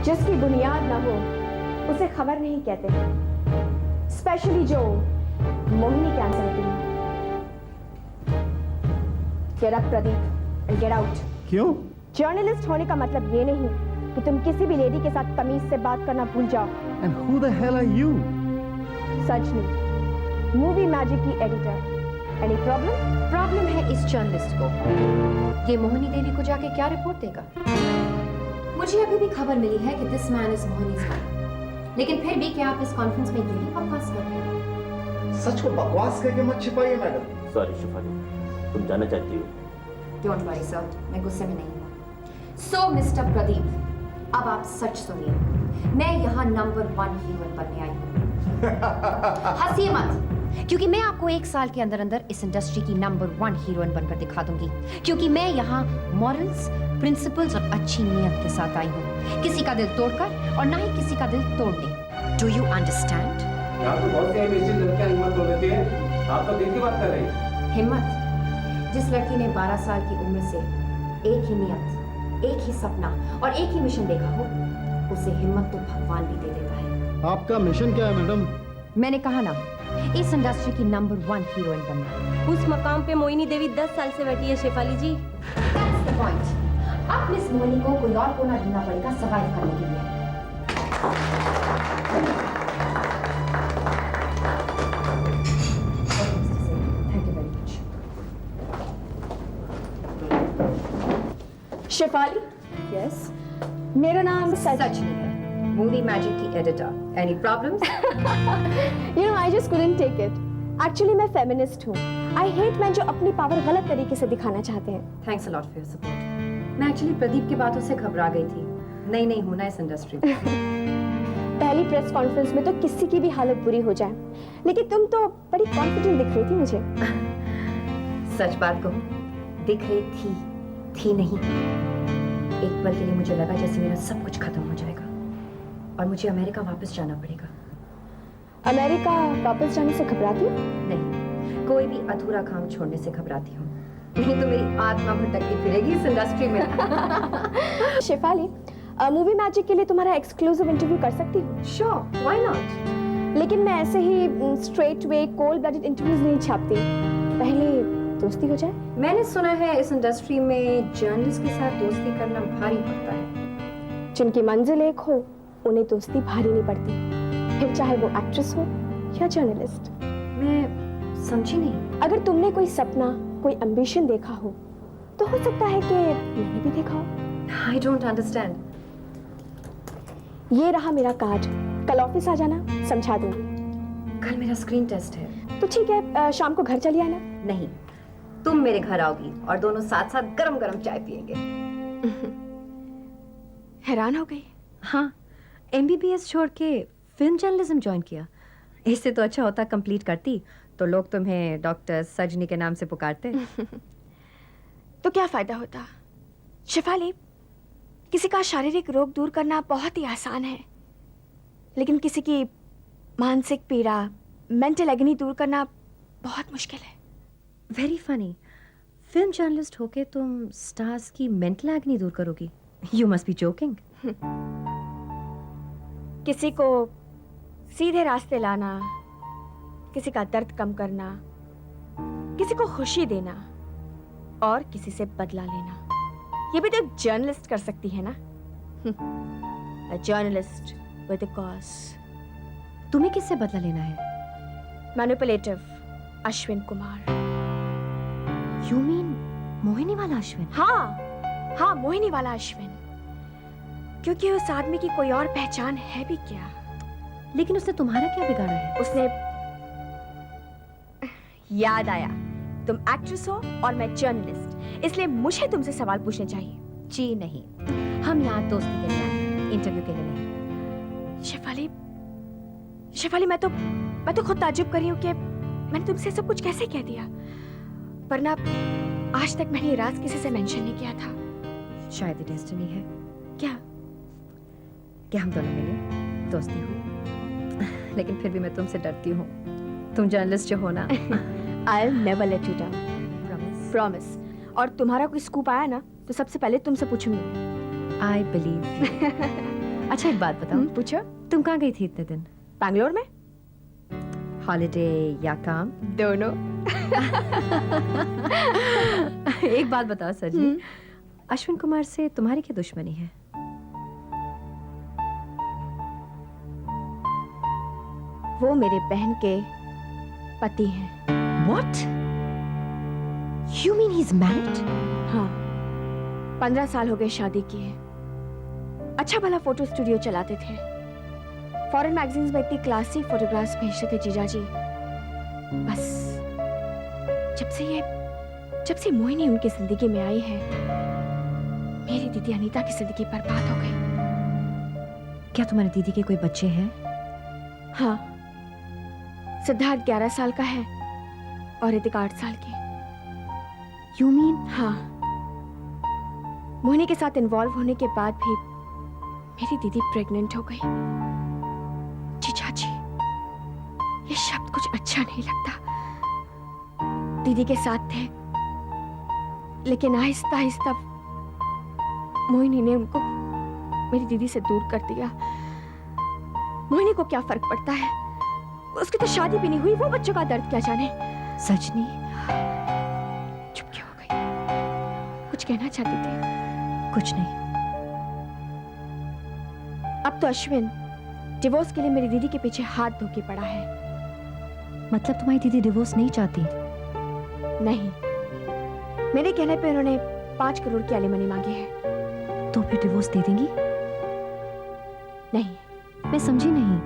जिसकी बुनियाद ना हो उसे खबर नहीं कहते, स्पेशली जो मोहिनी कैंसर होती है। Get up, Pradeep, and get out. क्यों? जर्नलिस्ट होने का मतलब ये नहीं कि तुम किसी भी लेडी के साथ तमीज से बात करना भूल जाओ। And who the hell are you? सजनी, मूवी मैजिक की एडिटर। Any problem? प्रॉब्लम है इस जर्नलिस्ट को। ये मोहिनी देवी को जाके क्या रिपोर्ट देगा? मुझे अभी भी खबर मिली है कि दिस मैन इज मोहिनी's wife। लेकिन फिर भी क्या आप इस कॉन्फ्रेंस में यही बकवास कर रहे हैं? सच को बकवास करके मत छिपाइए मैडम। सॉरी शिफाली, तुम जानना चाहती हो? डोंट वरी सर, मैं गुस्से में नहीं हूँ। सो मिस्टर प्रदीप, अब आप सच सुनिए। मैं यहाँ नंबर 1 हीरोइन बनने आई हूँ। हंसिए मत, क्योंकि मैं आपको 1 साल के अंदर अंदर इस इंडस्ट्री की नंबर 1 हीरोइन बनकर दिखा दूंगी। क्योंकि मैं यहाँ मॉरल्स, प्रिंसिपल्स और अच्छी नीयत के साथ आई हूँ, किसी का दिल तोड़कर और ना ही किसी का दिल तोड़ने। Do you understand? यहाँ तो बहुत सी एम्बिशियस लड़कियां हिम्मत तोड़ देती हैं। आप तो दिल की बात कर रही हैं। हिम्मत? जिस लड़की ने 12 साल की उम्र से एक ही नियत, एक ही सपना और एक ही मिशन देखा हो, उसे हिम्मत तो भगवान भी दे देता है। आपका मिशन क्या है मैडम? मैंने कहा ना, इस इंडस्ट्री की नंबर 1 हीरोइन बनना। उस मकाम पे मोहिनी देवी 10 साल से बैठी है शेफाली जी। That's the point। अब मिस मोहिनी को कोई और कोना ढूंढना पड़ेगा सर्वाइव करने के लिए। Thank you very much। Shefali? Yes। मेरा नाम सजनी है, मूवी मैजिक की editor. Any problems? You know, I just couldn't take it. Actually, मैं फेमिनिस्ट हूँ। I hate men जो अपनी पावर गलत तरीके से दिखाना चाहते हैं। Thanks a lot for your support। मैं एक्चुअली प्रदीप की बातों से घबरा गई थी। नई होना इस इंडस्ट्री में। पहली प्रेस कॉन्फ्रेंस में तो किसी की भी हालत बुरी हो जाए, लेकिन तुम तो बड़ी कॉन्फिडेंट दिख रही थी मुझे। सच बात कहूं, दिख रही थी नहीं। एक पल के लिए मुझे लगा जैसे मेरा सब कुछ खत्म हो जाएगा और मुझे अमेरिका वापस जाना पड़ेगा। अमेरिका वापस जाने से घबराती हो? नहीं, कोई भी अधूरा काम छोड़ने से घबराती हूँ। नहीं तो मेरी आत्मा भटकती फिरेगी इस इंडस्ट्री में। शेफाली, मूवी मैजिक के लिए तुम्हारा एक्सक्लूसिव इंटरव्यू कर सकती हूँ? Sure, why not? लेकिन मैं ऐसे ही straight way cold blooded interviews नहीं छापती, पहले दोस्ती हो जाए। मैंने सुना है इस इंडस्ट्री में जर्नलिस्ट के साथ दोस्ती करना भारी पड़ता है। जिनकी मंजिल एक हो उन्हें दोस्ती भारी नहीं पड़ती, फिर चाहे वो एक्ट्रेस हो या जर्नलिस्ट। मैं समझी नहीं। अगर तुमने कोई सपना, कोई एम्बिशन देखा हो तो हो सकता है कि मैंने भी देखा हो। I don't understand. ये रहा मेरा कार्ड, कल ऑफिस आ जाना, समझा दूंगी। कल मेरा स्क्रीन टेस्ट है। तो ठीक है, शाम को घर चली आना। नहीं, तुम मेरे घर आओगी और दोनों साथ साथ गरम गरम चाय पियेंगे। हैरान हो गई? हाँ, MBBS छोड़ के फिल्म जर्नलिज्म ज्वाइन किया। इससे तो अच्छा होता कंप्लीट करती, तो लोग तुम्हें डॉक्टर सजनी के नाम से पुकारते। तो क्या फायदा होता? शेफाली, किसी का शारीरिक रोग दूर करना बहुत ही आसान है, लेकिन किसी की मानसिक पीड़ा, मेंटल एगनी दूर करना बहुत मुश्किल है। Very funny. फिल्म जर्नलिस्ट होके तुम स्टार्स की मेंटल एगनी दूर करोगी? You must be joking. किसी को सीधे रास्ते लाना, किसी का दर्द कम करना, किसी को खुशी देना और किसी से बदला लेना, ये भी तो एक जर्नलिस्ट कर सकती है ना। A journalist with a cause। तुम्हें किससे बदला लेना है? Manipulative Ashwin Kumar. You mean Mohini वाला अश्विन? हाँ, मोहिनी वाला अश्विन, क्योंकि उस आदमी की कोई और पहचान है भी क्या? लेकिन उसने तुम्हारा क्या बिगाड़ा है? उसने, याद आया, तुम एक्ट्रेस हो और मैं जर्नलिस्ट, इसलिए मुझे तुमसे सवाल पूछने चाहिए। जी नहीं, हम यहाँ दोस्ती के लिए आए, इंटरव्यू के लिए नहीं। शेफाली, मैं तो खुद ताज्जुब कर रही हूँ कि मैंने तुमसे सब कुछ कैसे कह दिया, वरना आज तक मैंने ये राज किसी से मेंशन नहीं किया था। शायद ये डेस्टिनी है। क्या? कि हम दोनों मिले, दोस्ती हो। लेकिन फिर भी मैं तुमसे डरती हूँ। तुम जर्नलिस्ट जो हो ना। I'll never let you down. Promise. और तुम्हारा कोई स्कूप आया ना तो सबसे पहले तुमसे पूछूंगी। I believe you. अच्छा एक बात बताओ, पूछो। तुम कहाँ गई थी इतने दिन? बैंगलोर में हॉलिडे या काम? दोनों। एक बात बताओ सजनी, अश्विन कुमार से तुम्हारी क्या दुश्मनी है? वो मेरे बहन के पति हैं। What? You mean he's married? हाँ, 15 साल हो गए शादी किए। अच्छा भला फोटो स्टूडियो चलाते थे। फॉरेन मैगजीन्स में इतनी क्लासी फोटोग्राफ्स भेजते थे जीजा जी। बस जब से मोहिनी उनकी जिंदगी में आई है, मेरी दीदी अनीता की जिंदगी बर्बाद हो गई। क्या तुम्हारी दीदी के कोई बच्चे हैं? हाँ, सिद्धार्थ 11 साल का है और ऋतिका 8 साल की। You mean? हाँ, मोहिनी के साथ इन्वॉल्व होने के बाद भी मेरी दीदी प्रेग्नेंट हो गई। जीजा जी, ये शब्द कुछ अच्छा नहीं लगता। दीदी के साथ थे, लेकिन आहिस्ता आहिस्ता मोहिनी ने उनको मेरी दीदी से दूर कर दिया। मोहिनी को क्या फर्क पड़ता है? उसकी तो शादी भी नहीं हुई, वो बच्चों का दर्द क्या जाने। सजनी, चुप क्यों हो गई? कुछ कहना चाहती थी? कुछ नहीं। अब तो अश्विन डिवोर्स के लिए मेरी दीदी के पीछे हाथ धो के पड़ा है। मतलब तुम्हारी दीदी डिवोर्स नहीं चाहती? नहीं, मेरे कहने पे उन्होंने 5 करोड़ की एलिमनी मांगी है। तो फिर डिवोर्स दे देंगी? नहीं, मैं समझी नहीं,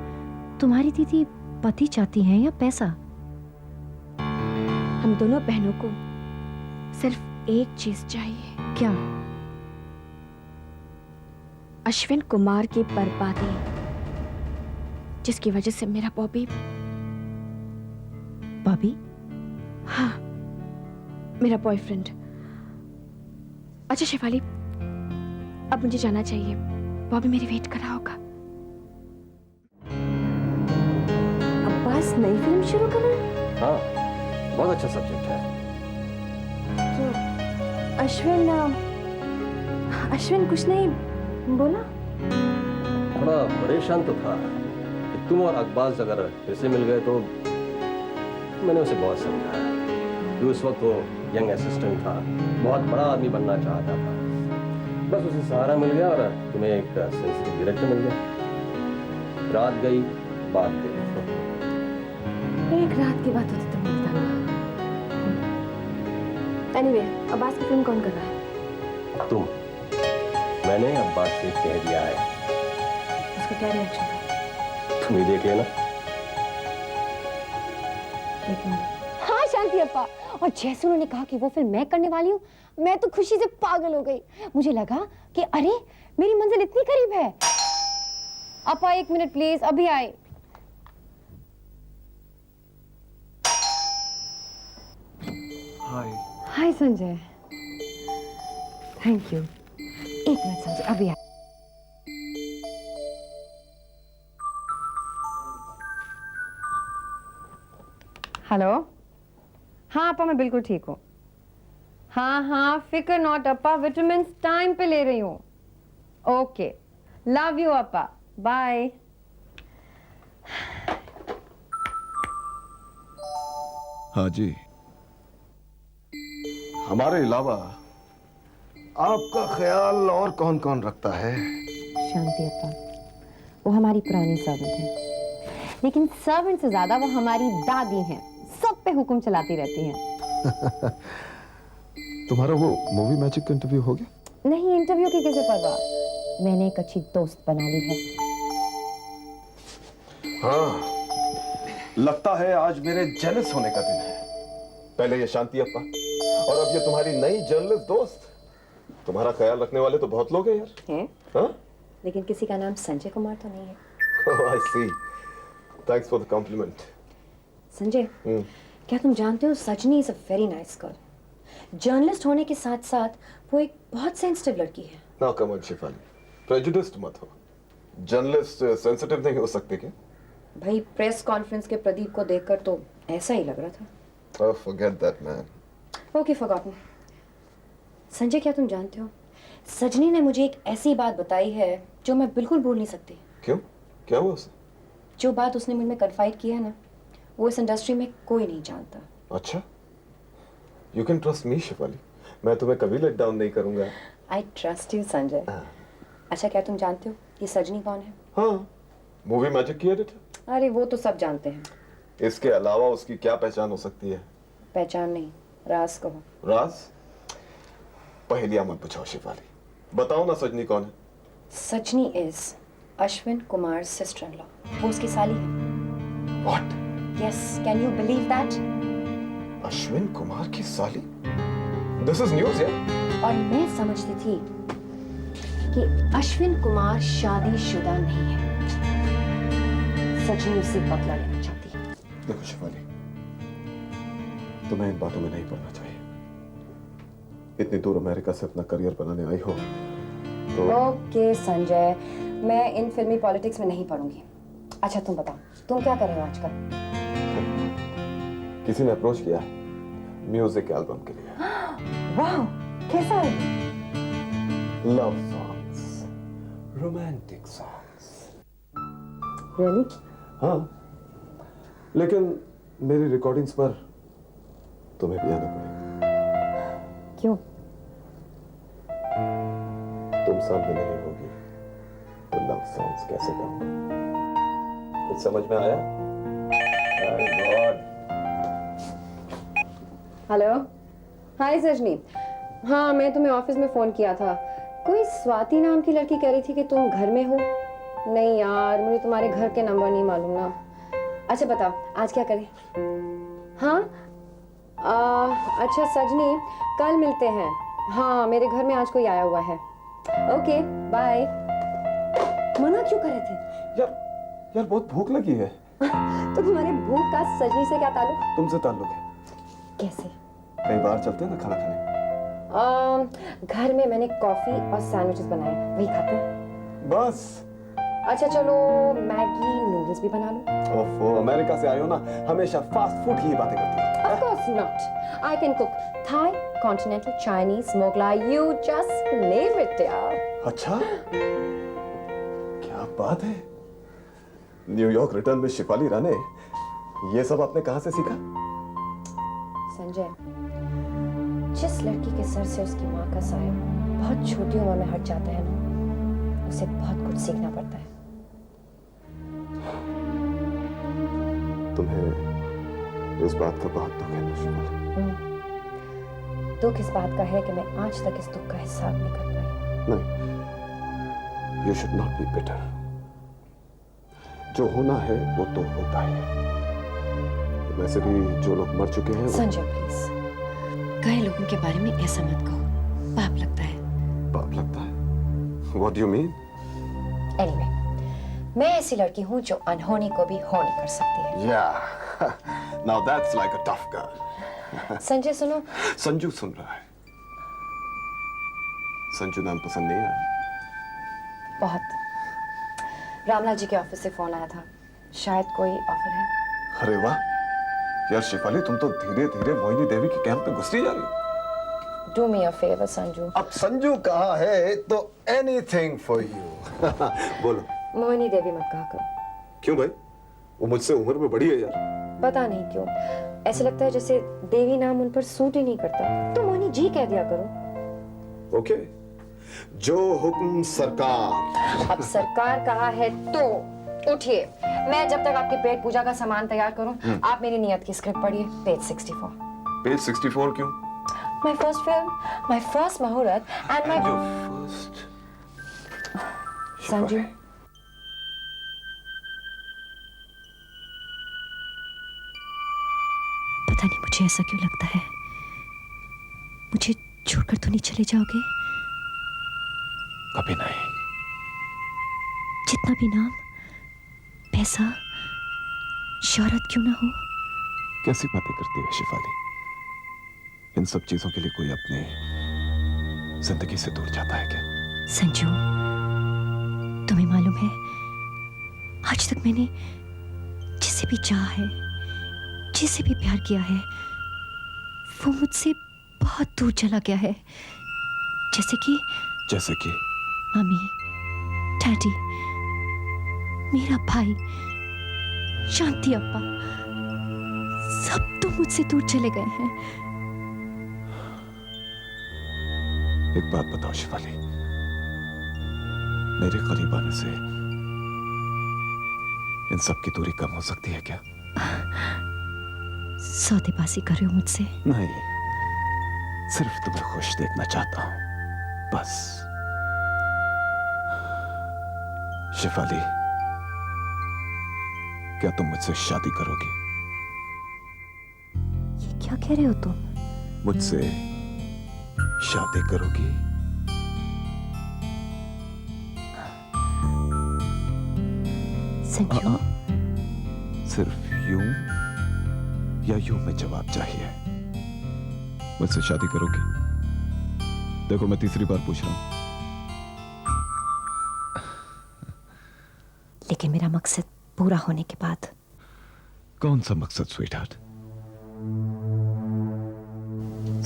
तुम्हारी दीदी पति चाहती हैं या पैसा? हम दोनों बहनों को सिर्फ एक चीज चाहिए। क्या? अश्विन कुमार की बर्बादी, जिसकी वजह से मेरा बॉबी, हाँ, मेरा बॉयफ्रेंड। अच्छा शिफाली, अब मुझे जाना चाहिए। बॉबी मेरी वेट कर रहा होगा। अब्बास नई फिल्म शुरू कर रहे हैं? हाँ, बहुत अच्छा सब्जेक्ट है। तो अश्विन कुछ नहीं बोला? थोड़ा परेशान तो था कि तुम और अब्बास अगर फिर से मिल गए तो। मैंने उसे बहुत समझाया कि उस वक्त वो यंग असिस्टेंट था, बहुत बड़ा आदमी बनना चाहता था। बस उसे सहारा मिल गया और तुम्हें एक सेंसिटिव डायरेक्टर मिल गया। रात गई, बात गई। एक रात की बात होती तो मिलता ना। एनीवे, अब्बास की फिल्म कौन कर रहा है? तुम। मैंने अब्बास से कह दिया है। उसका क्या रिएक्शन था? तुम ही देख लेना। हाँ शांति अप्पा, और जैसे उन्होंने कहा कि वो फिल्म मैं करने वाली हूँ, मैं तो खुशी से पागल हो गई। मुझे लगा कि अरे मेरी मंजिल इतनी करीब है। अप्पा 1 मिनट प्लीज, अभी आए। Hi Sanjay. Thank you. 1 minute Sanjay, अभी आए। हेलो। हाँ अप्पा, मैं बिल्कुल ठीक हूँ। हाँ, फिक्र नॉट अप्पा, विटामिन टाइम पे ले रही हूँ। ओके, लव यू अप्पा, बाय। हाँ जी, हमारे अलावा आपका ख्याल और कौन कौन रखता है? शांति अप्पा, वो हमारी पुरानी सर्वेंट है, लेकिन सर्वेंट से ज्यादा वो हमारी दादी हैं, सब पे हुक्म चलाती रहती हैं। तुम्हारा वो मूवी मैजिक का इंटरव्यू हो गया? नहीं, इंटरव्यू की कैसे परवाह, मैंने एक अच्छी दोस्त बना ली है। हाँ, लगता है आज मेरे जेलस होने का दिन है। पहले ये शांति अप्पा और अब ये तुम्हारी नई जर्नलिस्ट दोस्त। तुम्हारा ख्याल रखने वाले तो बहुत लोग हैं यार। हैं? हाँ? लेकिन किसी का नाम संजय कुमार तो नहीं है। Oh, I see. Thanks for the compliment. Sanjay, क्या तुम जानते हो सजनी is a very nice girl. Journalist होने के साथ साथ वो एक बहुत सेंसिटिव लड़की है। Now come on Shifali, prejudiced मत हो। जर्नलिस्ट सेंसिटिव नहीं हो सकते क्या? भाई प्रेस कॉन्फ्रेंस के प्रदीप को देखकर तो ऐसा ही लग रहा था। Oh, forget that man. Okay, forgotten. Sanjay, क्या तुम जानते हो सजनी ने मुझे एक ऐसी बात बताई है जो मैं बिल्कुल भूल नहीं सकती। क्यों? क्या हुआ उसे? जो बात उसने मुझ में कन्फाइड की है ना, वो इस इंडस्ट्री में कोई नहीं जानता। अच्छा, you can trust me Shifali, मैं तुम्हें कभी लेट डाउन नहीं करूंगा। I trust you Sanjay. अच्छा, क्या तुम जानते हो ये सजनी कौन है? हाँ, मूवी मैजिक की एडिटर। अरे वो तो सब जानते हैं। इसके अलावा उसकी क्या पहचान हो सकती है? पहचान नहीं, राज कहो। राज? पहेलियां मत पूछो शिफाली, बताओ ना सजनी कौन है? सजनी is Ashwin Kumar sister in law, वो उसकी साली है। What? Yes, can you believe that? Ashwin Kumar की साली? दिस इज न्यूज़ यार। और मैं समझती थी कि अश्विन कुमार शादीशुदा नहीं है। सजनी उससे बदला लेना चाहती है। देखो शिफाली, तुम्हें इन बातों में नहीं पड़ना चाहिए। इतनी दूर अमेरिका से अपना करियर बनाने आई हो तो ओके संजय, मैं इन फिल्मी पॉलिटिक्स में नहीं पढ़ूंगी। अच्छा तुम बताओ, तुम क्या कर रहे हो आजकल? किसी ने अप्रोच किया म्यूजिक एल्बम के लिए। वाह, कैसा है? Love songs, romantic songs. Really? हाँ, लेकिन मेरी रिकॉर्डिंग्स पर तुम्हें भी आना पड़ेगा। क्यों? तुम सामने नहीं होगी तो लव सॉन्ग्स कैसे गाऊंगा? कुछ समझ में आया? My God. हेलो, हाय सजनी। हाँ, मैं तुम्हें ऑफिस में फोन किया था। कोई स्वाति नाम की लड़की कह रही थी कि तुम घर में हो। नहीं यार, मुझे तुम्हारे घर के नंबर नहीं मालूम ना। अच्छा बताओ, आज क्या करें? हाँ, अच्छा सजनी, कल मिलते हैं। हाँ, मेरे घर में आज कोई आया हुआ है। Okay, bye. मना क्यों कर रहे थे? यार बहुत भूख लगी है। तो तुम्हारे भूख का सजनी से क्या ताल्लुक? तुमसे ताल्लुक है। कैसे? कहीं बाहर चलते हैं ना खाना खाने। घर में मैंने कॉफी और सैंडविचेस बनाए, वही खाते हैं। बस। अच्छा चलो, मैगी नूडल्स भी बना लो। ओफो, अमेरिका से आए हो ना, हमेशा फास्ट फूड की ही बातें करती हो। Of course not. I can cook Thai, continental, Chinese, Moglai. You just name it, यार। अच्छा, क्या बात है। न्यूयॉर्क रिटर्न में शिफाली राणे, ये सब आपने कहां से सीखा? संजय, जिस लड़की के सर से उसकी माँ का साया बहुत छोटी उम्र में हट जाता है ना, उसे बहुत कुछ सीखना पड़ता है। तुम्हें इस बात का बहुत दुख है ना शिफाली? दुख इस बात का है कि मैं आज तक इस दुख का हिसाब नहीं कर पाई। नहीं, you should not be bitter. जो होना है वो तो होता है। वैसे भी जो लोग मर चुके हैं संजय प्लीज, कई लोगों के बारे में ऐसा मत कहो, पाप लगता है। पाप लगता है? What do you mean? Anyway, मैं ऐसी लड़की हूँ जो अनहोनी को भी होनी कर सकती है। Yeah, now that's like a tough girl. Sanjay सुनो। संजू सुन रहा है। संजू नाम पसंद नहीं आया? बहुत। रामलाल जी के ऑफिस से फोन आया था, शायद कोई ऑफर है। अरे वाह यार शिफाली, तुम तो धीरे धीरे मोहिनी देवी के कैंप में घुसती जा रही हो। Do me a favor, Sanju. अब संजू कहाँ है तो anything for you। बोलो। मोहिनी देवी मत कहा करो। क्यों भाई? वो मुझसे उम्र में बड़ी है यार। पता नहीं क्यों, ऐसा लगता है जैसे देवी नाम उन पर सूट ही नहीं करता। तो मोहिनी जी कह दिया करो। ओके, जो हुक्म सरकार। अब सरकार कहा है तो उठिए। मैं जब तक आपके पेट पूजा का सामान तैयार करूं, आप मेरी नियत की स्क्रिप्ट पढ़िए, पेज 64। पेज 64 क्यों? My first film, my first मुहूर्त and my Your first। Sanju, पता नहीं मुझे ऐसा क्यों लगता है, मुझे छोड़कर तो नहीं चले जाओगे? कभी नहीं। जितना भी नाम, पैसा, शोहरत क्यों ना हो। कैसी बातें करती हो शिफाली? इन सब चीजों के लिए कोई अपनी जिंदगी से दूर जाता है क्या? संजू, तुम्हें मालूम है, आज तक मैंने जिसे भी चाहा है, जिसे भी प्यार किया है, वो मुझसे बहुत दूर चला गया है। जैसे कि जैसे कि मम्मी, डैडी, मेरा भाई, शांति अप्पा, सब तो मुझसे दूर चले गए हैं। एक बात बताओ शिवाली, मेरे करीब आने से इन सब की दूरी कम हो सकती है क्या? सौदेबाजी कर रहे हो मुझसे? नहीं, सिर्फ तुम्हें खुश देखना चाहता हूं, बस। शिफाली, क्या तुम मुझसे शादी करोगी? ये क्या कह रहे हो तुम? मुझसे शादी करोगी? संजू, सिर्फ यूं या यूं में जवाब चाहिए। मुझसे शादी करोगी? देखो, मैं तीसरी बार पूछ रहा हूं। लेकिन मेरा मकसद पूरा होने के बाद। कौन सा मकसद स्वीटहार्ट?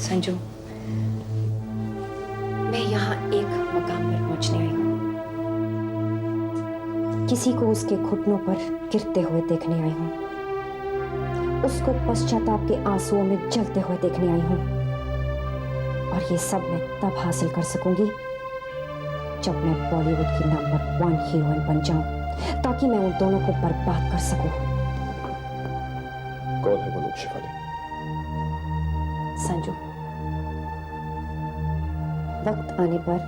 संजू, मैं यहाँ एक मकाम पर पहुंचने आई हूँ। किसी को उसके घुटनों पर गिरते हुए देखने आई हूँ। उसको पश्चाताप के आंसुओं में जलते हुए देखने आई हूँ। और ये सब मैं तब हासिल कर सकूंगी जब मैं बॉलीवुड की नंबर 1 हीरोइन बन जाऊं, ताकि मैं उन दोनों को बर्बाद कर सकूं। कौन है वो लोग शिफाली? संजू, वक्त आने पर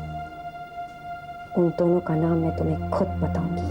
उन दोनों का नाम मैं तुम्हें खुद बताऊंगी।